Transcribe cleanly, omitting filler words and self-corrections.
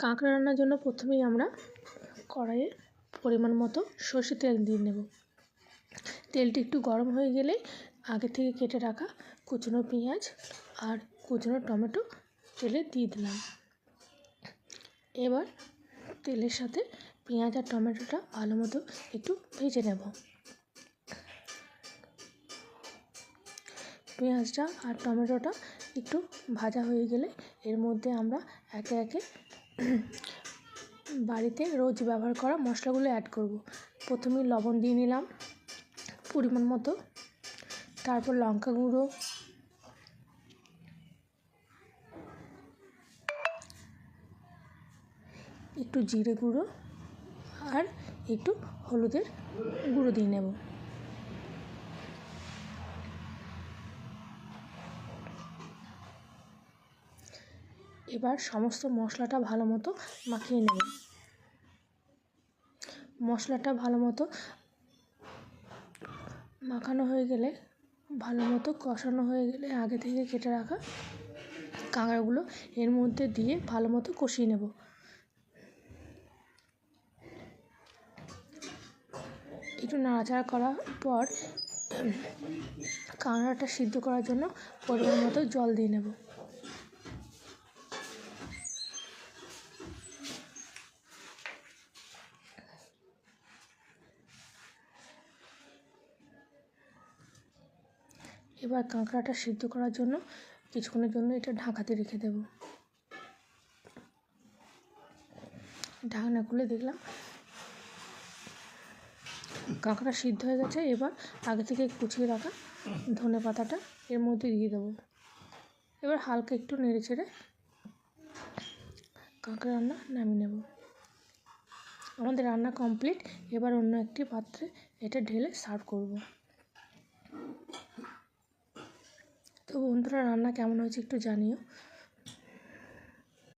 কাঁকড়া রান্নার জন্য প্রথমেই আমরা কড়াইয়ে পরিমাণ মতো সর্ষের তেল দিয়ে নেব। তেলটি একটু গরম হয়ে গেলেই আগে থেকে কেটে রাখা কুচনো পেঁয়াজ আর কুচনো টমেটো তেলে দিয়ে দিলাম। এবার তেলের সাথে পেঁয়াজ আর টমেটোটা ভালো মতো একটু ভেজে নেব। পেঁয়াজটা আর টমেটোটা একটু ভাজা হয়ে গেলে এর মধ্যে আমরা একে একে বাড়িতে রোজ ব্যবহার করা মশলাগুলো অ্যাড করব। প্রথমে লবণ দিয়ে নিলাম পরিমাণ মতো, তারপর লঙ্কা গুঁড়ো, একটু জিরে গুঁড়ো আর একটু হলুদের গুঁড়ো দিয়ে নেব। এবার সমস্ত মশলাটা ভালো মতো মাখিয়ে নেব। মশলাটা ভালো মতো মাখানো হয়ে গেলে, ভালো মতো কষানো হয়ে গেলে আগে থেকে কেটে রাখা কাঁকড়াগুলো এর মধ্যে দিয়ে ভালো মতো কষিয়ে নেব। একটু নাড়াচাড়া করার পর কাঁকড়াটা সিদ্ধ করার জন্য পরিমাণ মতো জল দিয়ে নেব। এবার কাঁকড়াটা সিদ্ধ করার জন্য কিছুক্ষণের জন্য এটা ঢাকাতে রেখে দেব। ঢাকনা খুলে দেখলাম কাঁকড়া সিদ্ধ হয়ে গেছে। এবার আগে থেকে কুচিয়ে রাখা ধনে পাতাটা এর মধ্যে দিয়ে দেবো। এবার হালকা একটু নেড়ে ছেড়ে কাঁকড়া রান্না নামিয়ে নেব। আমাদের রান্না কমপ্লিট। এবার অন্য একটি পাত্রে এটা ঢেলে সার্ভ করব। তো বন্ধুরা, রান্না কেমন হয়েছে একটু জানিও।